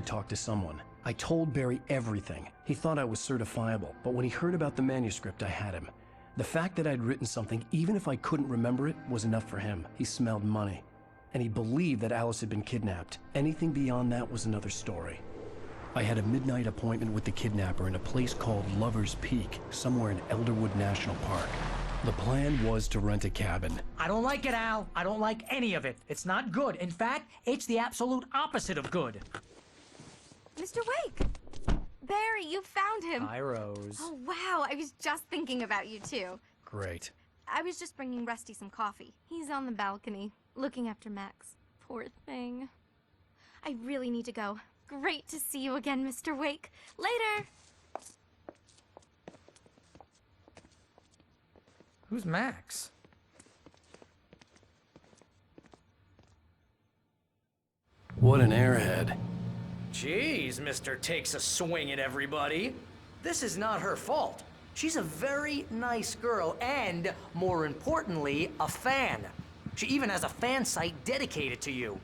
could talk to someone. I told Barry everything. He thought I was certifiable, but when he heard about the manuscript, I had him. The fact that I'd written something, even if I couldn't remember it, was enough for him. He smelled money. And he believed that Alice had been kidnapped. Anything beyond that was another story. I had a midnight appointment with the kidnapper in a place called Lover's Peak, somewhere in Elderwood National Park. The plan was to rent a cabin. I don't like it, Al. I don't like any of it. It's not good. In fact, it's the absolute opposite of good. Mr. Wake! Barry, you found him. Hi, Rose. Oh, wow. I was just thinking about you, too. Great. I was just bringing Rusty some coffee. He's on the balcony, looking after Max. Poor thing. I really need to go. Great to see you again, Mr. Wake. Later! Who's Max? What an airhead. Jeez, Mr. Takes a swing at everybody. This is not her fault. She's a very nice girl and, more importantly, a fan. She even has a fan site dedicated to you.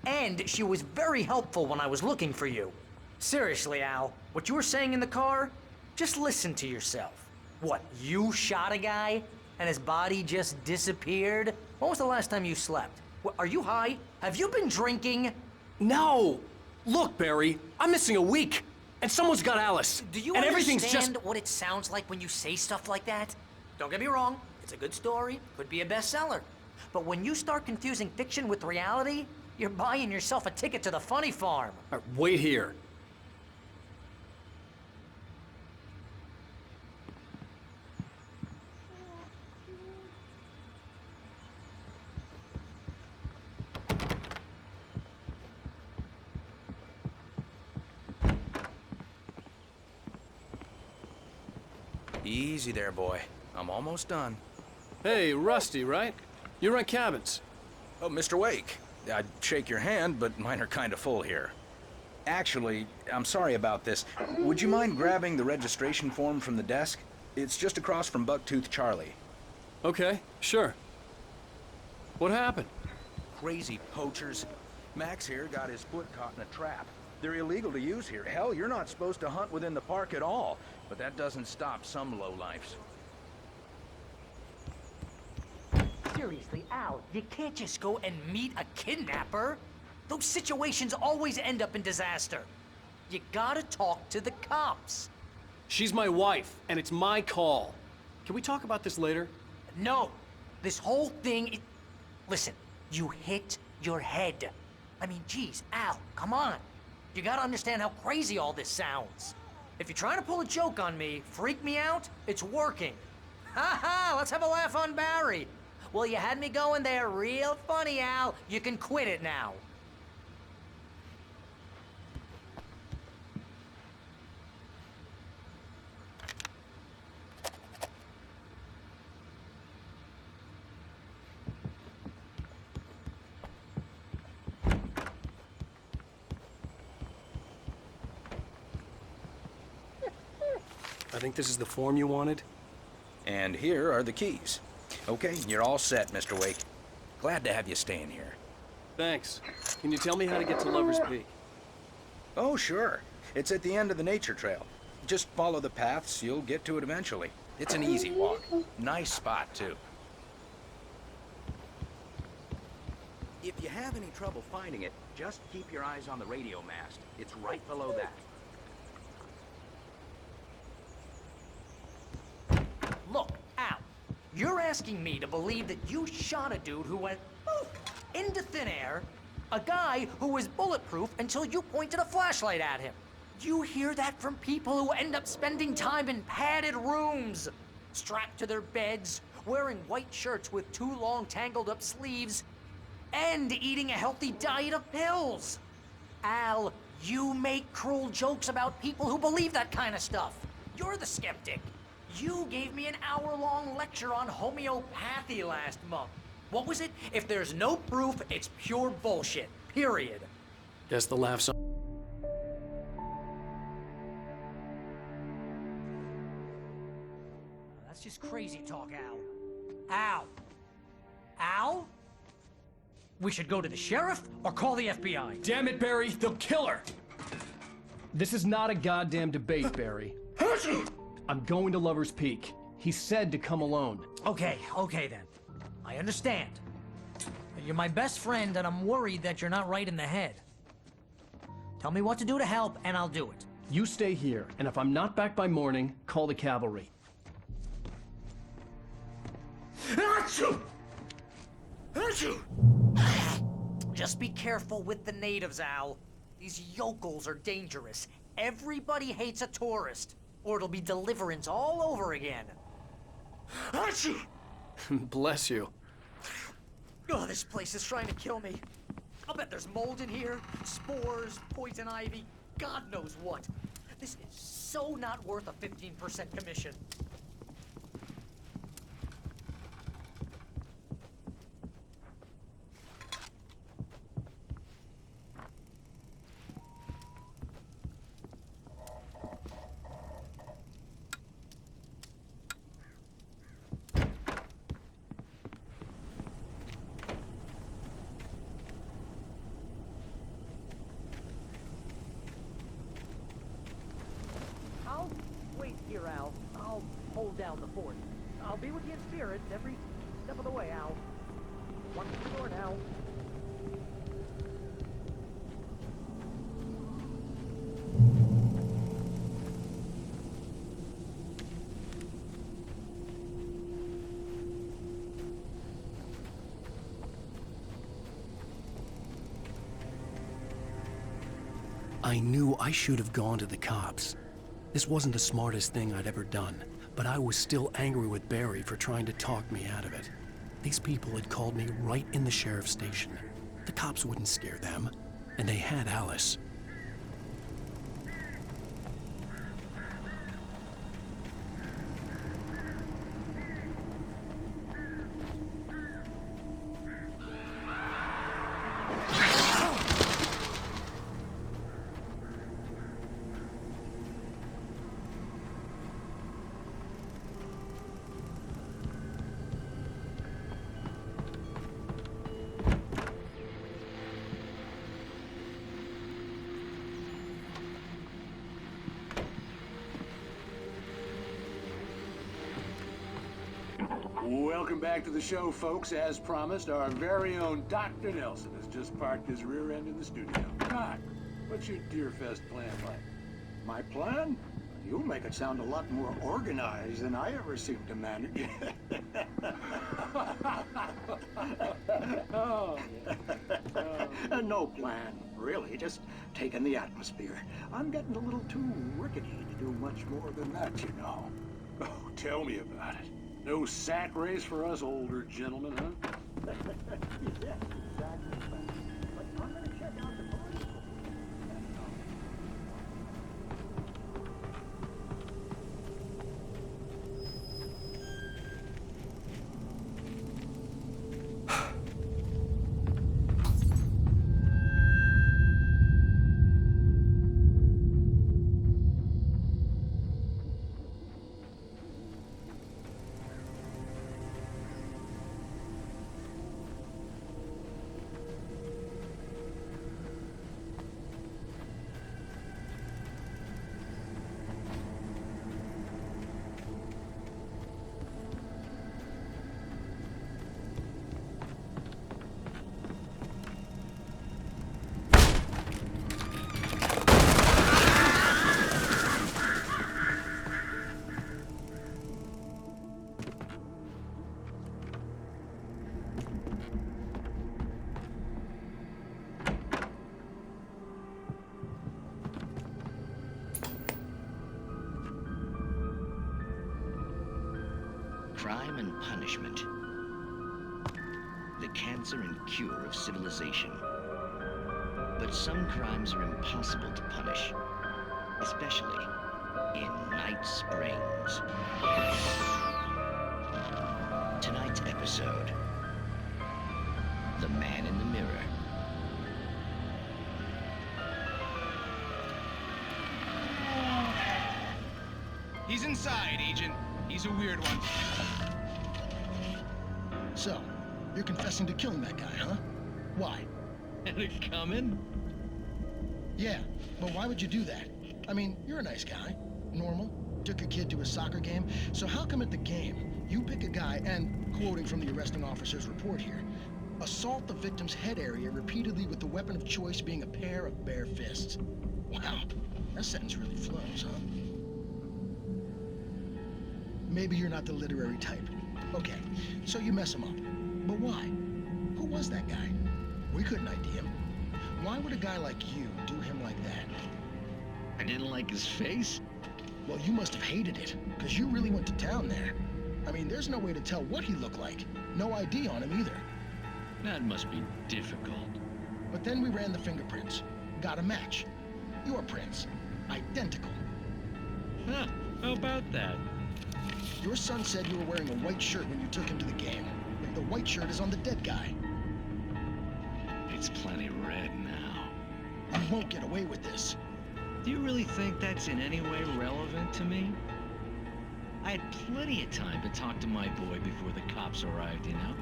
And she was very helpful when I was looking for you. Seriously, Al, what you were saying in the car? Just listen to yourself. What, you shot a guy and his body just disappeared? When was the last time you slept? What, are you high? Have you been drinking? No! Look, Barry, I'm missing a week, and someone's got Alice. Do you and understand everything's just... what it sounds like when you say stuff like that? Don't get me wrong, it's a good story, could be a bestseller. But when you start confusing fiction with reality, you're buying yourself a ticket to the funny farm. Wait here. Easy there, boy. I'm almost done. Hey, Rusty, right? You rent cabins. Oh, Mr. Wake. I'd shake your hand, but mine are kind of full here. Actually, I'm sorry about this. Would you mind grabbing the registration form from the desk? It's just across from Bucktooth Charlie. Okay, sure. What happened? Crazy poachers. Max here got his foot caught in a trap. They're illegal to use here. Hell, you're not supposed to hunt within the park at all. But that doesn't stop some lowlifes. Seriously, Al, you can't just go and meet a kidnapper. Those situations always end up in disaster. You gotta talk to the cops. She's my wife, and it's my call. Can we talk about this later? No, this whole thing, listen, you hit your head. I mean, geez, Al, come on. You gotta understand how crazy all this sounds. If you're trying to pull a joke on me, freak me out, it's working. Ha ha, let's have a laugh on Barry. Well, you had me going there real funny, Al. You can quit it now. I think this is the form you wanted. And here are the keys. Okay, you're all set, Mr. Wake. Glad to have you staying here. Thanks. Can you tell me how to get to Lover's Peak? Oh, sure. It's at the end of the nature trail. Just follow the paths, you'll get to it eventually. It's an easy walk. Nice spot, too. If you have any trouble finding it, just keep your eyes on the radio mast. It's right below that. Look, Al, you're asking me to believe that you shot a dude who went poof into thin air, a guy who was bulletproof until you pointed a flashlight at him. You hear that from people who end up spending time in padded rooms, strapped to their beds, wearing white shirts with too long tangled up sleeves, and eating a healthy diet of pills. Al, you make cruel jokes about people who believe that kind of stuff. You're the skeptic. You gave me an hour-long lecture on homeopathy last month. What was it? If there's no proof, it's pure bullshit. Period. Guess the laugh's on. That's just crazy talk, Al. Al? Al? We should go to the sheriff or call the FBI. Damn it, Barry, they'll kill her. This is not a goddamn debate, Barry. I'm going to Lover's Peak. He said to come alone. Okay then. I understand. You're my best friend, and I'm worried that you're not right in the head. Tell me what to do to help, and I'll do it. You stay here, and if I'm not back by morning, call the cavalry. Just be careful with the natives, Al. These yokels are dangerous. Everybody hates a tourist, or it'll be Deliverance all over again. Bless you. Oh, this place is trying to kill me. I'll bet there's mold in here, spores, poison ivy, God knows what. This is so not worth a 15% commission. Wait here, Al. I'll hold down the fort. I'll be with you in spirit every step of the way, Al. One more now. I knew I should have gone to the cops. This wasn't the smartest thing I'd ever done, but I was still angry with Barry for trying to talk me out of it. These people had called me right in the sheriff's station. The cops wouldn't scare them, and they had Alice. Welcome back to the show, folks. As promised, our very own Dr. Nelson has just parked his rear end in the studio. Doc, what's your Deerfest plan like? My plan? You make it sound a lot more organized than I ever seem to manage. No plan, really. Just taking the atmosphere. I'm getting a little too rickety to do much more than that, you know. Oh, tell me about it. No sack race for us older gentlemen, huh? Yeah, exactly. But I'm gonna check out the political. Crime and punishment. The cancer and cure of civilization. But some crimes are impossible to punish, especially in Night Springs. Tonight's episode, The Man in the Mirror. He's inside, Agent. He's a weird one. So, you're confessing to killing that guy, huh? Why? And it coming? Yeah, but why would you do that? I mean, you're a nice guy. Normal. Took a kid to a soccer game. So how come at the game, you pick a guy and, quoting from the arresting officer's report here, assault the victim's head area repeatedly with the weapon of choice being a pair of bare fists? Wow, that sentence really flows, huh? Maybe you're not the literary type. Okay, so you mess him up. But why? Who was that guy? We couldn't ID him. Why would a guy like you do him like that? I didn't like his face? Well, you must have hated it, because you really went to town there. I mean, there's no way to tell what he looked like. No ID on him either. That must be difficult. But then we ran the fingerprints. Got a match. Your prints. Identical. Huh, how about that? Your son said you were wearing a white shirt when you took him to the game. But the white shirt is on the dead guy. It's plenty red now. You won't get away with this. Do you really think that's in any way relevant to me? I had plenty of time to talk to my boy before the cops arrived, you know?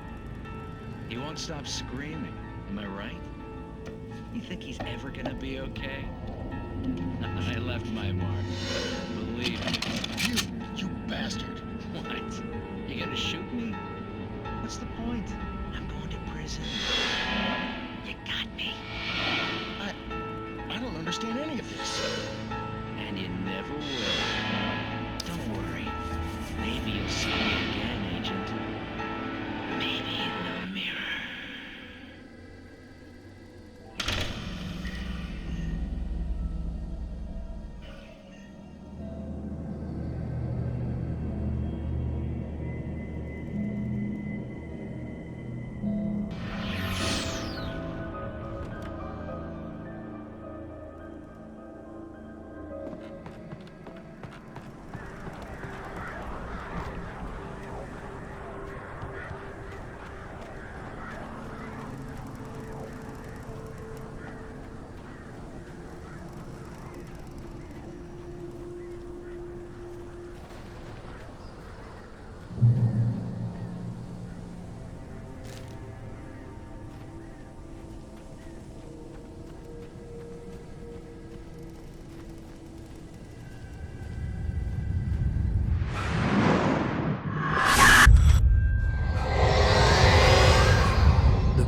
He won't stop screaming, am I right? You think he's ever gonna be okay? I left my mark. Believe me. You bastard. What? You gonna shoot me? What's the point? I'm going to prison. You got me. I don't understand any of this. And you never will. Don't worry. Maybe you'll see me again, Agent. Maybe in the mirror.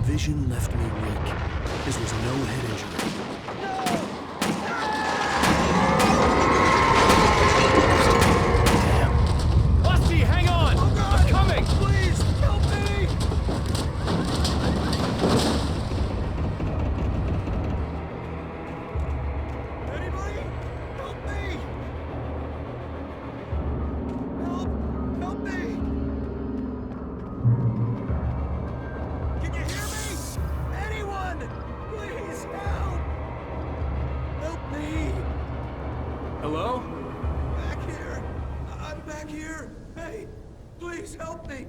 Vision left me weak. This was no head injury. Damn. Rusty, hang on! I'm coming! Please, help me! Anybody? Help me! Help me! Can you hear me? Anyone! Please help! Help me! Hello? Back here! I'm back here! Hey! Please help me!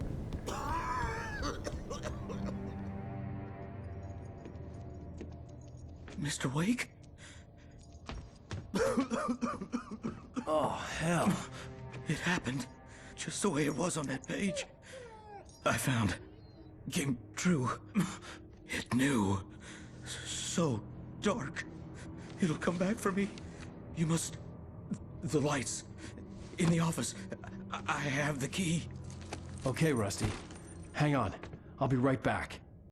Mr. Wake? Oh, hell. It happened just the way it was on that page. I found. Came true. It knew. So dark. It'll come back for me. You must... The lights. In the office. I have the key. Okay, Rusty. Hang on. I'll be right back.